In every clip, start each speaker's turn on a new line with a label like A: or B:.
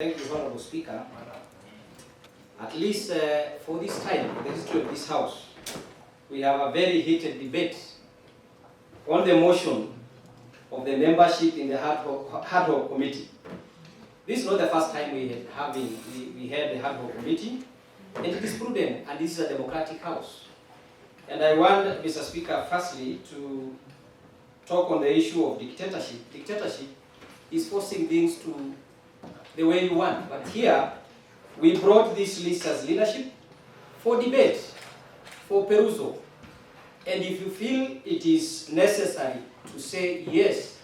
A: Thank you, Honorable Speaker. At least for this time, the history of this House, we have a very heated debate on the motion of the membership in the Adhoc committee. This is not the first time we had the Adhoc committee, and it is prudent, and this is a democratic House. And I want, Mr. Speaker, firstly to talk on the issue of dictatorship. Dictatorship is forcing things to the way you want. But here, we brought this list as leadership for debate, for perusal. And if you feel it is necessary to say yes,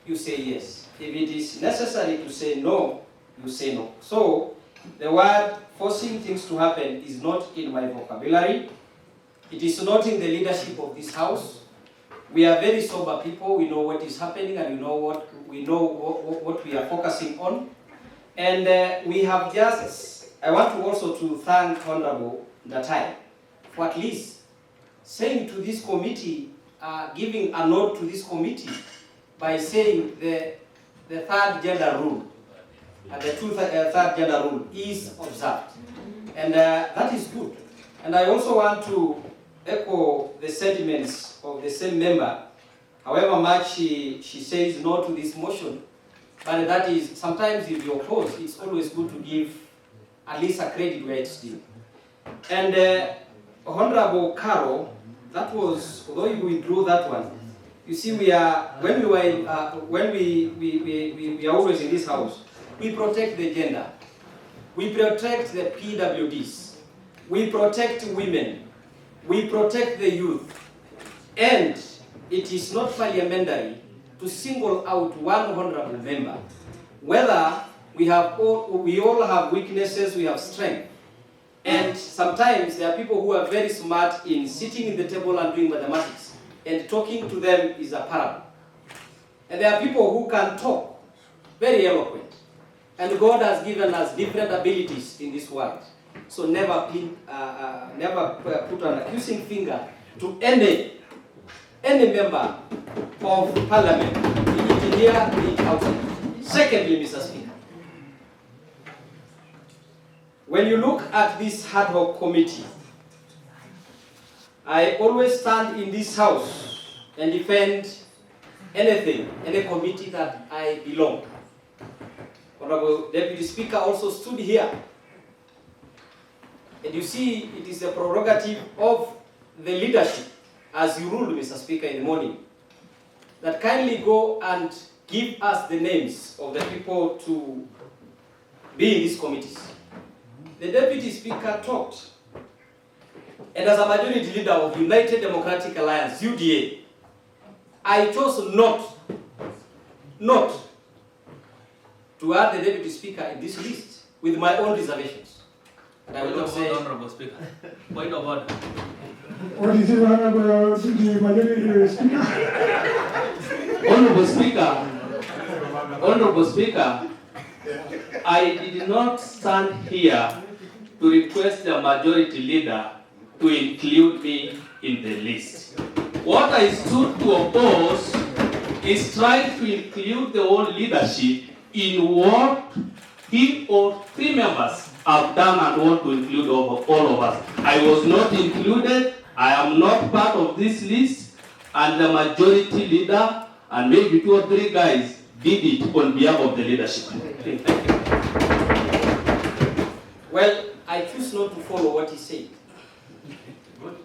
A: you say yes. If it is necessary to say no, you say no. So, the word forcing things to happen is not in my vocabulary. It is not in the leadership of this House. We are very sober people. We know what is happening, and we know what we are focusing on. And we have just, I want to also to thank Honorable Datai for at least saying to this committee, giving a nod to this committee by saying the third gender rule, the third gender rule is observed. And that is good. And I also want to echo the sentiments of the same member, however much she says no to this motion. But that is, sometimes if you oppose, it's always good to give at least a credit where it's due. And Honorable Carol, that was, although you withdrew that one, you see we are, when we are always in this House, we protect the gender, we protect the PWDs, we protect women, we protect the youth, and it is not parliamentary to single out one honorable member. Whether we all have weaknesses, we have strength. And sometimes there are people who are very smart in sitting in the table and doing mathematics, and talking to them is a parable. And there are people who can talk, very eloquent. And God has given us different abilities in this world. So never put an accusing finger to any member of Parliament, be it here, be it outside. Secondly, Mr. Speaker, when you look at this Adhoc committee, I always stand in this House and defend anything, any committee that I belong. Honorable Deputy Speaker also stood here. And you see, it is a prerogative of the leadership, as you ruled, Mr. Speaker, in the morning, that kindly go and give us the names of the people to be in these committees. The Deputy Speaker talked, and as a majority leader of United Democratic Alliance, UDA, I chose not to add the Deputy Speaker in this list with my own reservations. And I will not say, Honorable Speaker. Point of order.
B: What is it, Honorable Speaker?
C: Honorable Speaker, I did not stand here to request the majority leader to include me in the list. What I stood to oppose is trying to include the whole leadership in what he or three members have done and want to include all of us. I was not included. I am not part of this list, and the majority leader and maybe 2 or 3 guys did it on behalf of the leadership.
A: Thank you. Well, I choose not to follow what he said.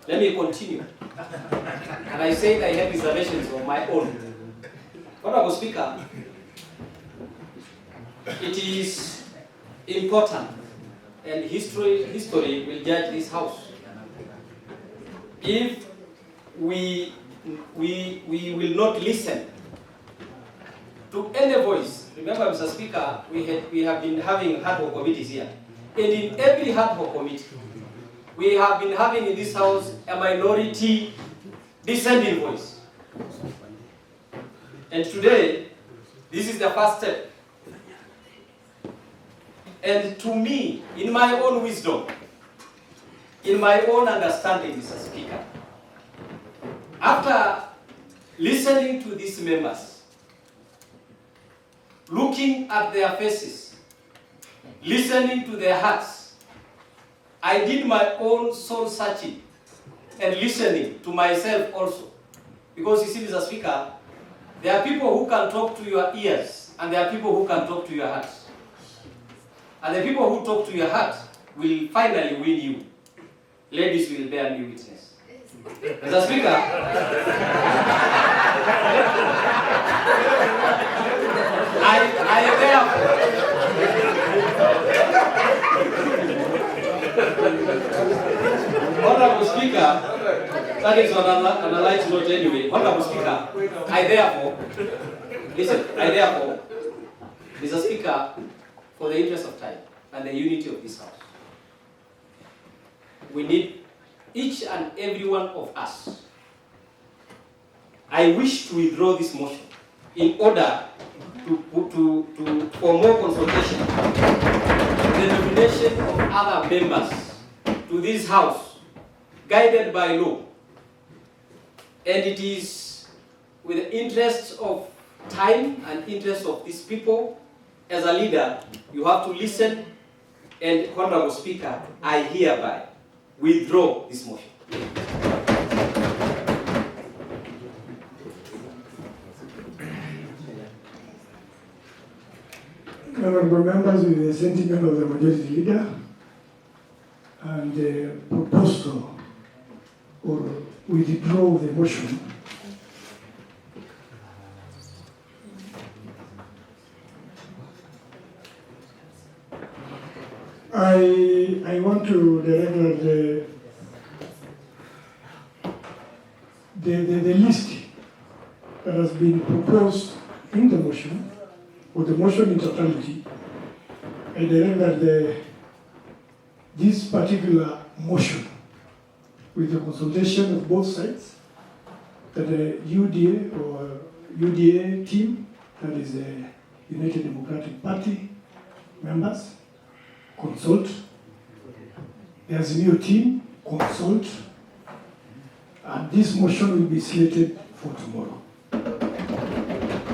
A: Let me continue. And I said I have reservations of my own. Honorable Speaker, it is important, and history will judge this House. If we will not listen to any voice. Remember, Mr. Speaker, we have been having Adhoc committees here. And in every Adhoc committee, we have been having in this House a minority dissenting voice. And today, this is the first step. And to me, in my own wisdom, in my own understanding, Mr. Speaker, after listening to these members, looking at their faces, listening to their hearts. I did my own soul searching and listening to myself also. Because you see, Mr. Speaker, there are people who can talk to your ears and there are people who can talk to your heart. And the people who talk to your heart will finally win you. Ladies will bear me witness. Mr. Speaker, I Honorable Speaker, that is on a light note anyway. Honorable Speaker, I therefore, Mr. Speaker, for the interest of time and the unity of this House, we need each and every one of us. I wish to withdraw this motion in order for more consultation, the nomination of other members to this House, guided by law. And it is with the interest of time and interest of these people. As a leader, you have to listen. And Honorable Speaker, I hereby withdraw this motion.
B: Honorable members, with the sentiment of the majority leader and the proposal or withdraw the motion, I want to direct the list that has been proposed in the motion, or the motion in totality. I direct that this particular motion, with the consultation of both sides, that the UDA or UDA team, that is the United Democratic Party members, consult. There's a new team, consult. And this motion will be slated for tomorrow.